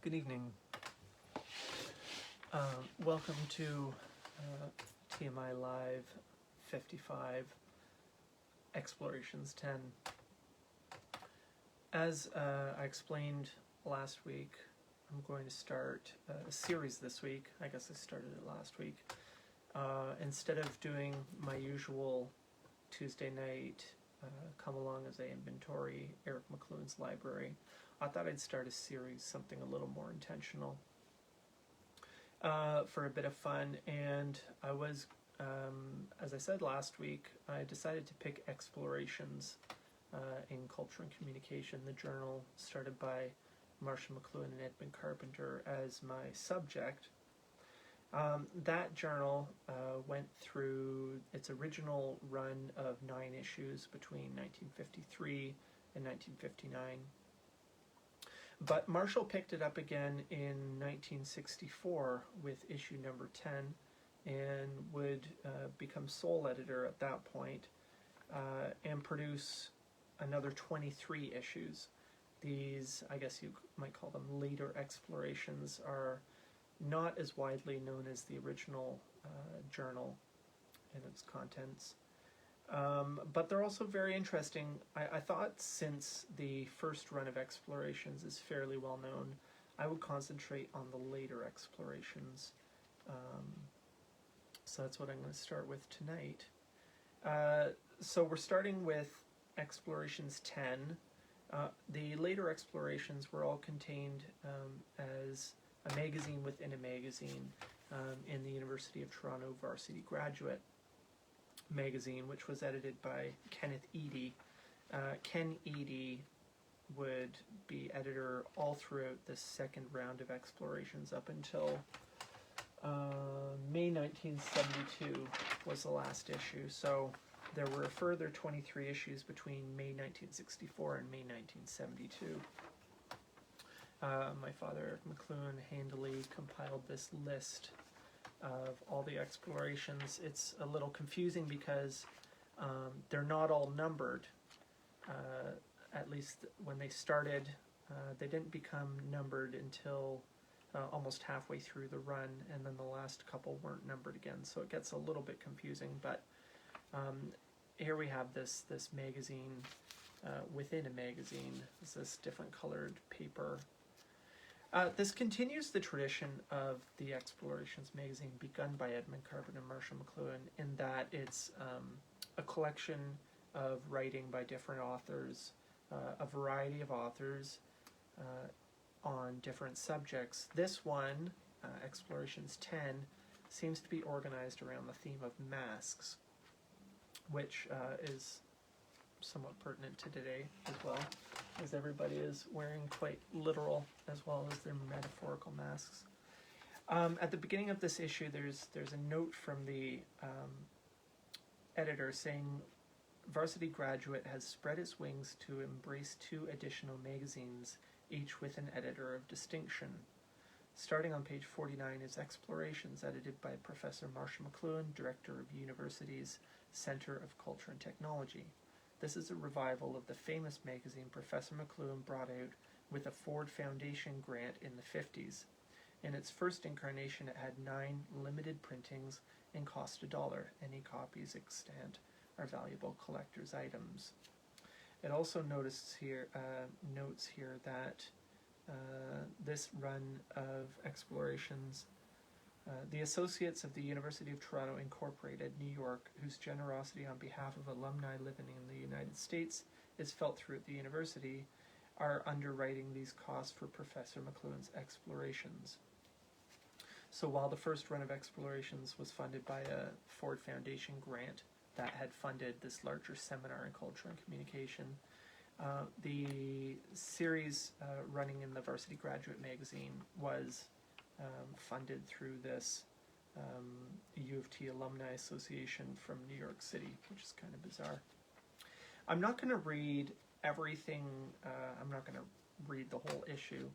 Good evening. Welcome to TMI Live 55, Explorations 10. As I explained last week, I'm going to start a series this week. I guess I started it last week. Instead of doing my usual Tuesday night, come along as I inventory Eric McLuhan's library, I thought I'd start a series, something a little more intentional, for a bit of fun. And I was, as I said last week, I decided to pick Explorations in Culture and Communication, the journal started by Marshall McLuhan and Edmund Carpenter, as my subject. That journal went through its original run of 9 issues between 1953 and 1959. But Marshall picked it up again in 1964 with issue number 10 and would become sole editor at that point and produce another 23 issues. These, I guess you might call them later explorations, are not as widely known as the original journal and its contents. But they're also very interesting. I thought, since the first run of Explorations is fairly well known, I would concentrate on the later explorations. So that's what I'm going to start with tonight. So we're starting with Explorations 10. The later explorations were all contained as a magazine within a magazine in the University of Toronto Varsity Graduate magazine, which was edited by Kenneth Eady. Ken Eady would be editor all throughout the second round of explorations up until May 1972 was the last issue. So there were a further 23 issues between May 1964 and May 1972. My father, Eric McLuhan, handily compiled this list of all the explorations. It's a little confusing because they're not all numbered. At least when they started, they didn't become numbered until almost halfway through the run, and then the last couple weren't numbered again, so it gets a little bit confusing. But here we have this magazine within a magazine. It's this different colored paper. This continues the tradition of the Explorations magazine begun by Edmund Carpenter and Marshall McLuhan, in that it's a collection of writing by different authors, a variety of authors on different subjects. This one, Explorations 10, seems to be organized around the theme of masks, which is somewhat pertinent to today as well, as everybody is wearing quite literal as well as their metaphorical masks. At the beginning of this issue, there's a note from the editor saying, Varsity Graduate has spread its wings to embrace 2 additional magazines, each with an editor of distinction. Starting on page 49 is Explorations, edited by Professor Marshall McLuhan, Director of University's Center of Culture and Technology. This is a revival of the famous magazine Professor McLuhan brought out with a Ford Foundation grant in the 50s. In its first incarnation, it had 9 limited printings and cost $1. Any copies extant are valuable collector's items. It also notes here that this run of Explorations, the Associates of the University of Toronto Incorporated, New York, whose generosity on behalf of alumni living in the United States is felt throughout the university, are underwriting these costs for Professor McLuhan's Explorations. So while the first run of Explorations was funded by a Ford Foundation grant that had funded this larger seminar in culture and communication, the series running in the Varsity Graduate magazine was funded through this U of T Alumni Association from New York City, which is kind of bizarre. I'm not going to read everything, I'm not going to read the whole issue,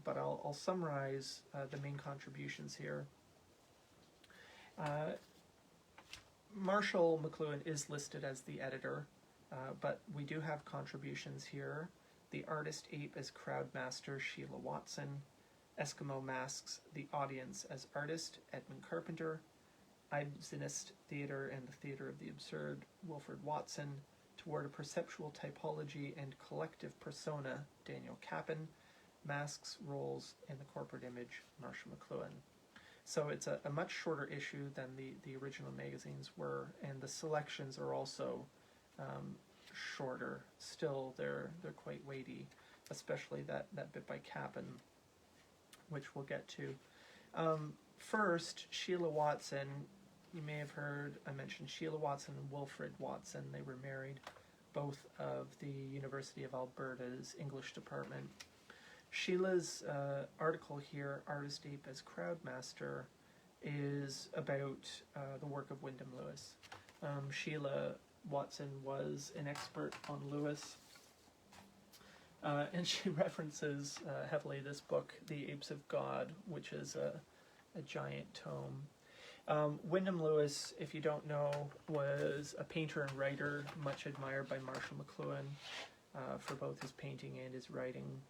but I'll summarize the main contributions here. Marshall McLuhan is listed as the editor, but we do have contributions here The artist ape as crowd master, Sheila Watson. Eskimo masks the audience as artist, Edmund Carpenter. Ibsenist theater and the theater of the absurd, Wilfred Watson. Toward a perceptual typology and collective persona, Daniel Cappon. Masks, roles, in the corporate image, Marshall McLuhan. So it's a much shorter issue than the original magazines were, and the selections are also shorter. Still, they're quite weighty, especially that bit by Cappon, which we'll get to. First, Sheila Watson. You may have heard I mentioned Sheila Watson and Wilfred Watson. They were married, both of the University of Alberta's English department. Sheila's article here, Artist Ape as Crowdmaster, is about the work of Wyndham Lewis. Sheila Watson was an expert on Lewis, and she references heavily this book, The Apes of God, which is a giant tome. Wyndham Lewis, if you don't know, was a painter and writer, much admired by Marshall McLuhan for both his painting and his writing.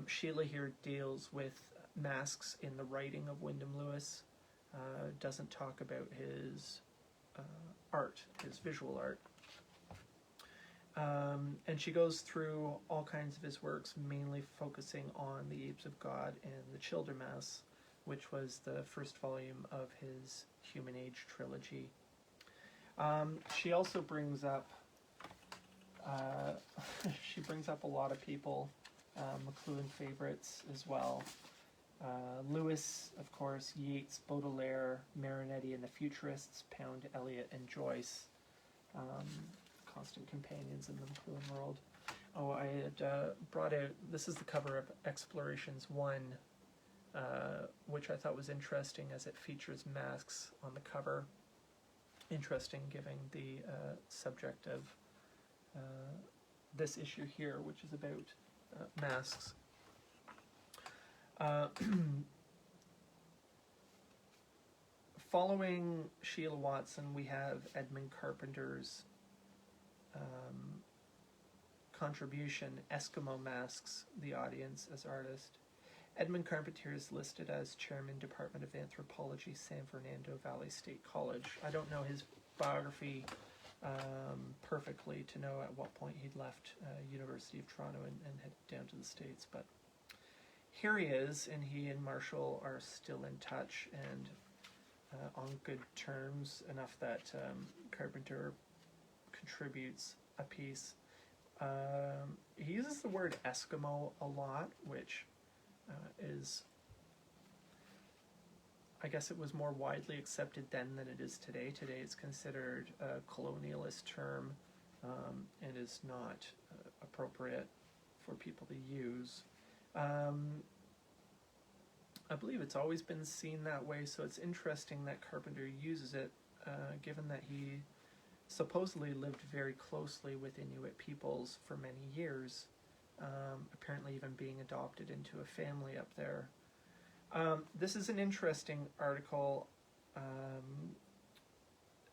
Sheila here deals with masks in the writing of Wyndham Lewis, doesn't talk about his art, his visual art. And she goes through all kinds of his works, mainly focusing on The Apes of God and the Childermass, which was the first volume of his Human Age trilogy. She also brings up a lot of people, McLuhan favorites as well. Lewis, of course, Yeats, Baudelaire, Marinetti and the Futurists, Pound, Eliot, and Joyce, constant companions in the McLuhan world. Oh, I had brought out, this is the cover of Explorations 1, which I thought was interesting as it features masks on the cover. Interesting, given the subject of this issue here, which is about masks. Following Sheila Watson, we have Edmund Carpenter's contribution, Eskimo masks the audience as artist. Edmund Carpenter is listed as Chairman, Department of Anthropology, San Fernando Valley State College. I don't know his biography perfectly to know at what point he'd left University of Toronto and headed down to the States, but here he is, and he and Marshall are still in touch and on good terms, enough that Carpenter contributes a piece. He uses the word Eskimo a lot, which is, I guess it was more widely accepted then than it is today. Today it's considered a colonialist term and is not appropriate for people to use. I believe it's always been seen that way, so it's interesting that Carpenter uses it, given that he supposedly lived very closely with Inuit peoples for many years, apparently even being adopted into a family up there. This is an interesting article,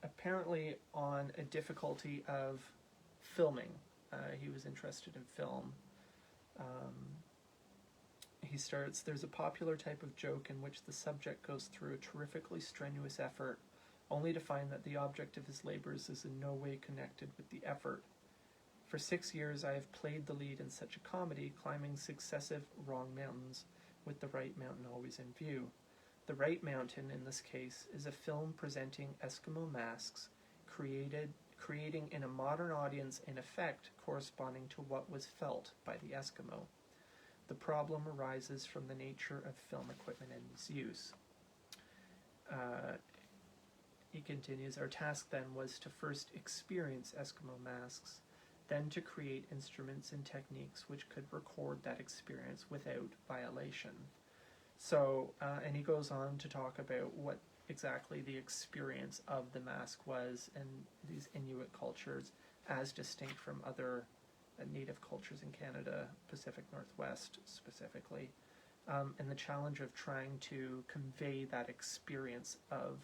apparently on a difficulty of filming. He was interested in film. He starts, there's a popular type of joke in which the subject goes through a terrifically strenuous effort, only to find that the object of his labors is in no way connected with the effort. For 6 years I have played the lead in such a comedy, climbing successive wrong mountains, with the right mountain always in view. The right mountain, in this case, is a film presenting Eskimo masks, creating in a modern audience an effect corresponding to what was felt by the Eskimo. The problem arises from the nature of film equipment and its use. He continues, our task then was to first experience Eskimo masks, then to create instruments and techniques which could record that experience without violation. So, and he goes on to talk about what exactly the experience of the mask was in these Inuit cultures as distinct from other native cultures in Canada, Pacific Northwest specifically, and the challenge of trying to convey that experience of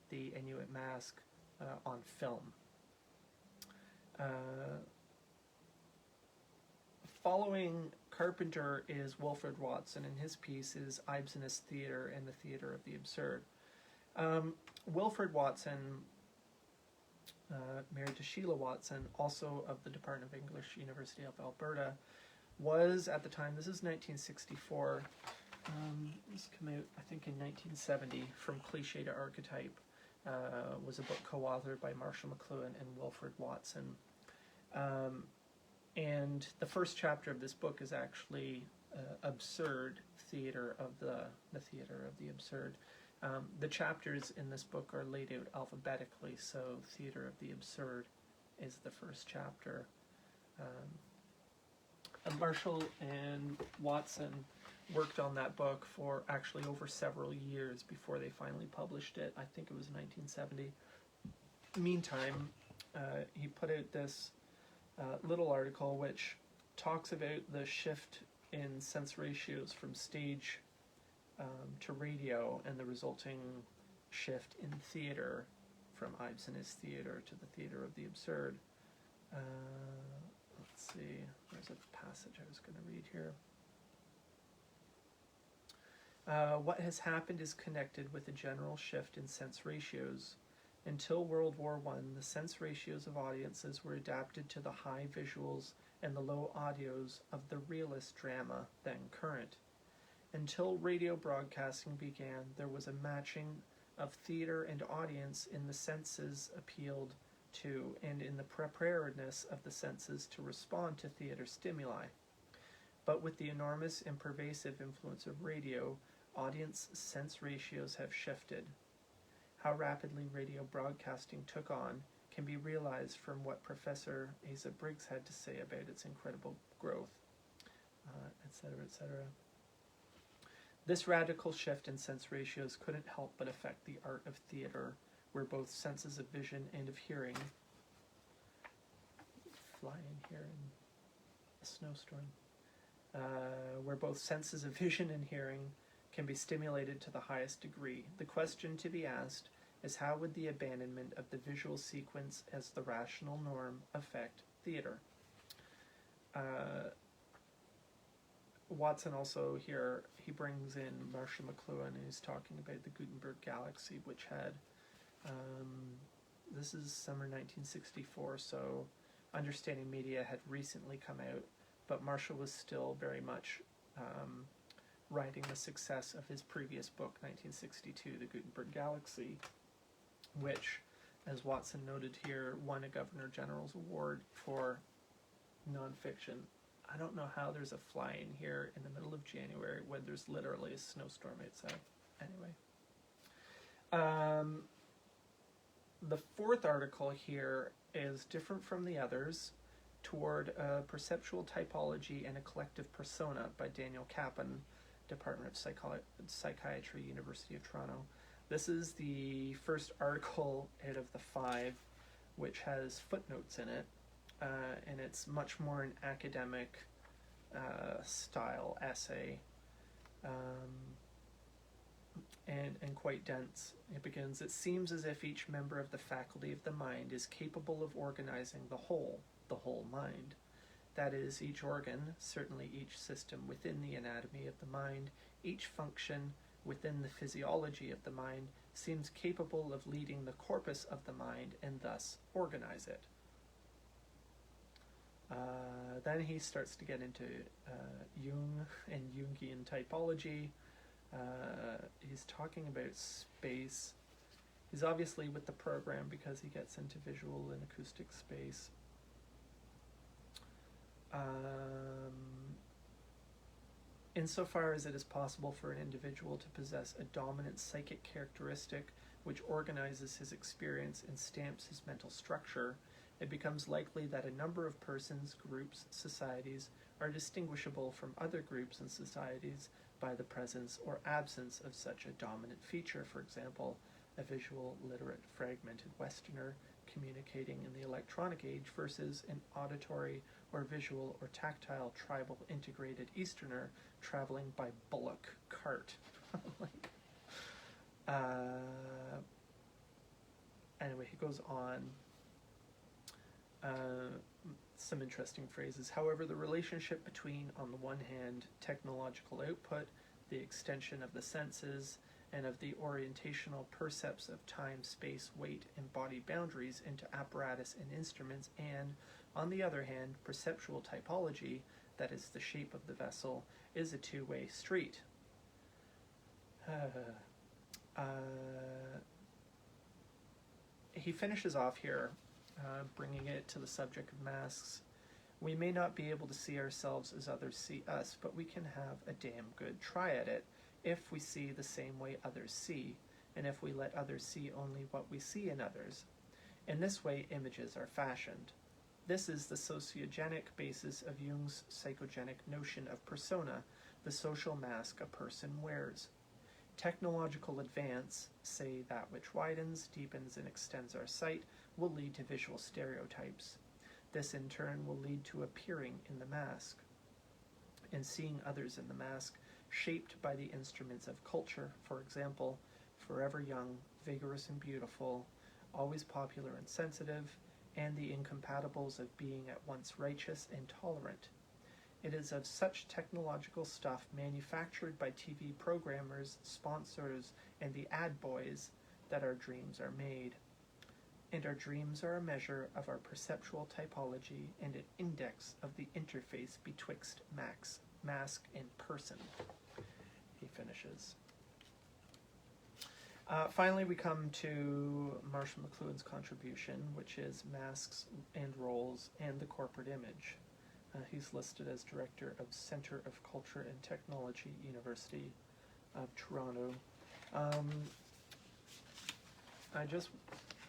the Inuit mask on film. following Carpenter is Wilfred Watson, and his piece is Ibsenist Theatre and the Theatre of the Absurd. Wilfred Watson, married to Sheila Watson, also of the Department of English, University of Alberta, was at the time, this is 1964, this came out I think in 1970, From Cliché to Archetype, was a book co-authored by Marshall McLuhan and Wilfred Watson. And the first chapter of this book is actually Absurd Theatre of the Theatre of the Absurd. The chapters in this book are laid out alphabetically, so Theatre of the Absurd is the first chapter. Marshall and Watson worked on that book for actually over several years before they finally published it. I think it was 1970. Meantime, he put out this little article which talks about the shift in sense ratios from stage to radio and the resulting shift in theater from Ibsenist theater to the theater of the absurd. Let's see, there's a passage I was going to read here. What has happened is connected with a general shift in sense ratios. Until World War I, the sense ratios of audiences were adapted to the high visuals and the low audios of the realist drama then current. Until radio broadcasting began, there was a matching of theater and audience in the senses appealed to and in the preparedness of the senses to respond to theater stimuli. But with the enormous and pervasive influence of radio, audience sense ratios have shifted. How rapidly radio broadcasting took on can be realized from what Professor Asa Briggs had to say about its incredible growth, etc., etc. This radical shift in sense ratios couldn't help but affect the art of theater, where both senses of vision and of hearing fly in here in a snowstorm, where both senses of vision and hearing can be stimulated to the highest degree. The question to be asked is, how would the abandonment of the visual sequence as the rational norm affect theater? Watson also here, he brings in Marshall McLuhan, and he's talking about the Gutenberg Galaxy, which had, this is summer 1964, so Understanding Media had recently come out, but Marshall was still very much riding the success of his previous book, 1962, The Gutenberg Galaxy, which, as Watson noted here, won a Governor General's Award for nonfiction. I don't know how there's a fly in here in the middle of January when there's literally a snowstorm outside. Anyway. The fourth article here is different from the others, Toward a Perceptual Typology and a Collective Persona by Daniel Cappon, Department of Psychiatry, University of Toronto. This is the first article out of the 5, which has footnotes in it, and it's much more an academic style essay, and quite dense. It begins, it seems as if each member of the faculty of the mind is capable of organizing the whole mind. That is, each organ, certainly each system within the anatomy of the mind, each function within the physiology of the mind, seems capable of leading the corpus of the mind and thus organize it. Then he starts to get into Jung and Jungian typology. He's talking about space. He's obviously with the program because he gets into visual and acoustic space. Insofar as it is possible for an individual to possess a dominant psychic characteristic which organizes his experience and stamps his mental structure, it becomes likely that a number of persons, groups, societies are distinguishable from other groups and societies by the presence or absence of such a dominant feature. For example, a visual, literate, fragmented Westerner communicating in the electronic age versus an auditory or visual or tactile tribal integrated Easterner traveling by bullock cart. Anyway, he goes on. some interesting phrases. However, the relationship between, on the one hand, technological output, the extension of the senses, and of the orientational percepts of time, space, weight, and body boundaries into apparatus and instruments, and, on the other hand, perceptual typology, that is the shape of the vessel, is a two-way street. He finishes off here, bringing it to the subject of masks. We may not be able to see ourselves as others see us, but we can have a damn good try at it if we see the same way others see, and if we let others see only what we see in others. In this way, images are fashioned. This is the sociogenic basis of Jung's psychogenic notion of persona, the social mask a person wears. Technological advance, say that which widens, deepens, and extends our sight, will lead to visual stereotypes. This in turn will lead to appearing in the mask, and seeing others in the mask, shaped by the instruments of culture, for example, forever young, vigorous and beautiful, always popular and sensitive, and the incompatibles of being at once righteous and tolerant. It is of such technological stuff manufactured by TV programmers, sponsors, and the ad boys that our dreams are made. And our dreams are a measure of our perceptual typology and an index of the interface betwixt mask and person. He finishes. Finally, we come to Marshall McLuhan's contribution, which is Masks and Roles and the Corporate Image. He's listed as Director of Center of Culture and Technology, University of Toronto. I just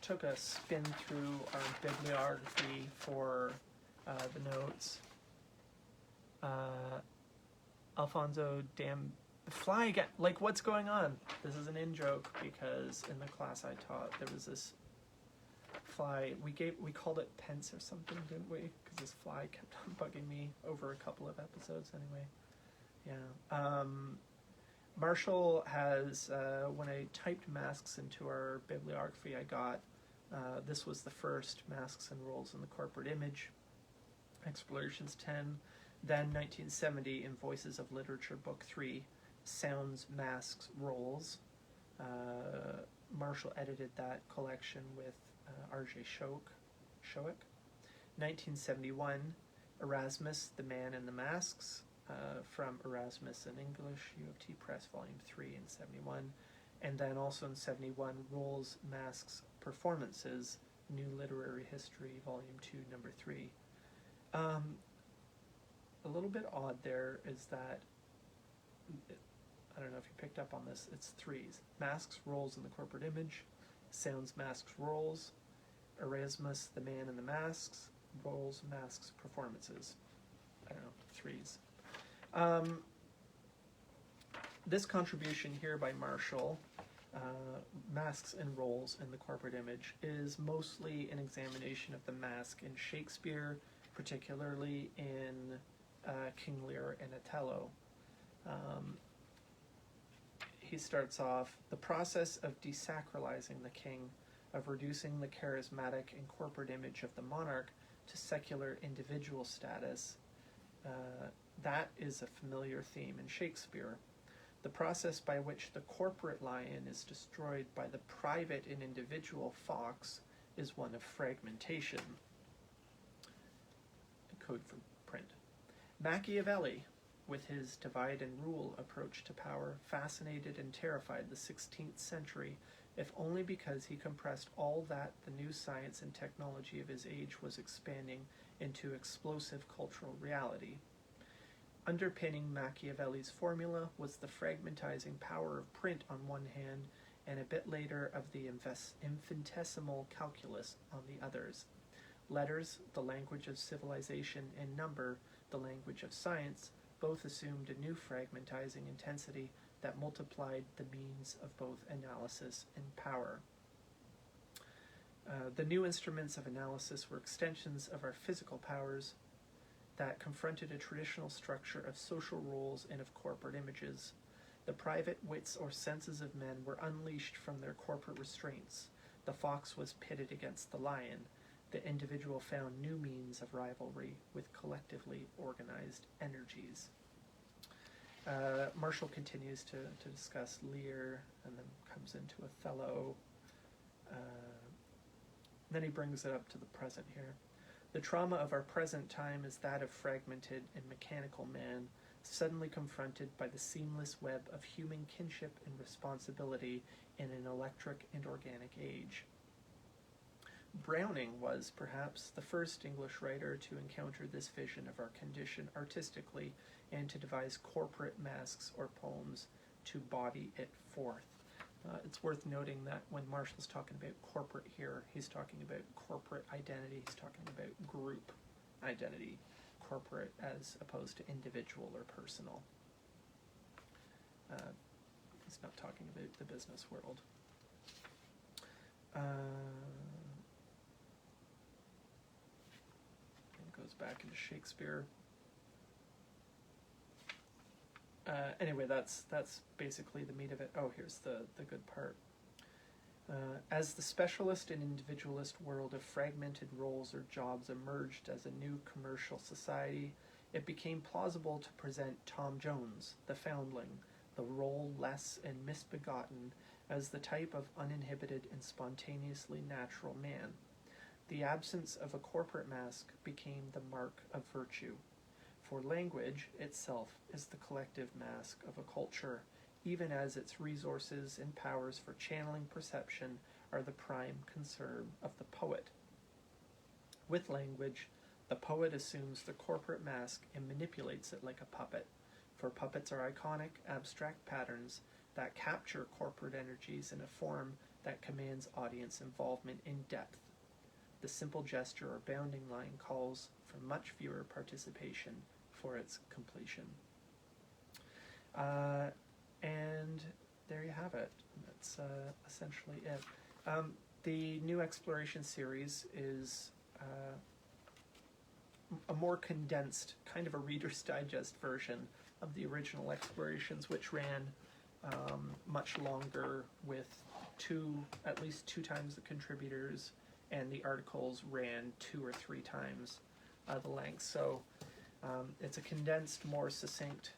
took a spin through our bibliography for the notes. Alfonso Fly again. Like, what's going on? This is an in-joke because in the class I taught, there was this fly. We called it Pence or something, didn't we? Because this fly kept on bugging me over a couple of episodes anyway. Yeah. Marshall has, when I typed masks into our bibliography, I got, this was the first, Masks and Roles in the Corporate Image, Explorations 10, then 1970 in Voices of Literature, Book 3, Sounds, Masks, Roles. Marshall edited that collection with R.J. Showick. 1971, Erasmus, The Man and the Masks, from Erasmus in English, U of T Press, Volume 3 in 71. And then also in 71, Roles, Masks, Performances, New Literary History, Volume 2, Number 3. A little bit odd there is that, I don't know if you picked up on this, it's threes. Masks, Roles in the Corporate Image, Sounds, Masks, Roles, Erasmus, The Man and the Masks, Roles, Masks, Performances. I don't know, threes. This contribution here by Marshall, Masks and Roles in the Corporate Image, is mostly an examination of the mask in Shakespeare, particularly in King Lear and Othello. He starts off, the process of desacralizing the king, of reducing the charismatic and corporate image of the monarch to secular individual status, that is a familiar theme in Shakespeare. The process by which the corporate lion is destroyed by the private and individual fox is one of fragmentation. A code for print. Machiavelli, with his divide and rule approach to power, fascinated and terrified the 16th century, if only because he compressed all that the new science and technology of his age was expanding into explosive cultural reality. Underpinning Machiavelli's formula was the fragmentizing power of print on one hand, and a bit later of the infinitesimal calculus on the others. Letters, the language of civilization, and number, the language of science, both assumed a new fragmentizing intensity that multiplied the means of both analysis and power. The new instruments of analysis were extensions of our physical powers that confronted a traditional structure of social roles and of corporate images. The private wits or senses of men were unleashed from their corporate restraints. The fox was pitted against the lion. the individual found new means of rivalry with collectively organized energies. Marshall continues to discuss Lear, and then comes into Othello. Then he brings it up to the present here. The trauma of our present time is that of fragmented and mechanical man, suddenly confronted by the seamless web of human kinship and responsibility in an electric and organic age. Browning was, perhaps, the first English writer to encounter this vision of our condition artistically and to devise corporate masks or poems to body it forth. It's worth noting that when Marshall's talking about corporate here, he's talking about corporate identity, he's talking about group identity, corporate as opposed to individual or personal. He's not talking about the business world. Goes back into Shakespeare. Anyway, that's basically the meat of it. Oh, here's the good part. As the specialist and individualist world of fragmented roles or jobs emerged as a new commercial society, it became plausible to present Tom Jones, the foundling, the role-less and misbegotten, as the type of uninhibited and spontaneously natural man. The absence of a corporate mask became the mark of virtue. For language itself is the collective mask of a culture, even as its resources and powers for channeling perception are the prime concern of the poet. With language, the poet assumes the corporate mask and manipulates it like a puppet, for puppets are iconic, abstract patterns that capture corporate energies in a form that commands audience involvement in depth. The simple gesture or bounding line calls for much viewer participation for its completion. And there you have it. That's essentially it. The New Exploration series is a more condensed, kind of a Reader's Digest version of the original Explorations, which ran much longer with at least two times the contributors, and the articles ran 2 or 3 times the length. So it's a condensed, more succinct,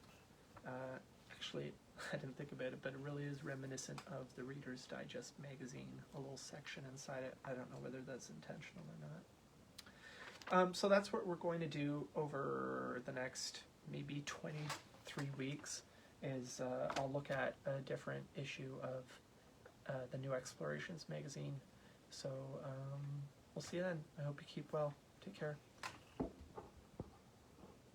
actually, I didn't think about it, but it really is reminiscent of the Reader's Digest magazine, a little section inside it. I don't know whether that's intentional or not. So that's what we're going to do over the next maybe 23 weeks, is I'll look at a different issue of the New Explorations magazine. So we'll see you then. I hope you keep well. Take care.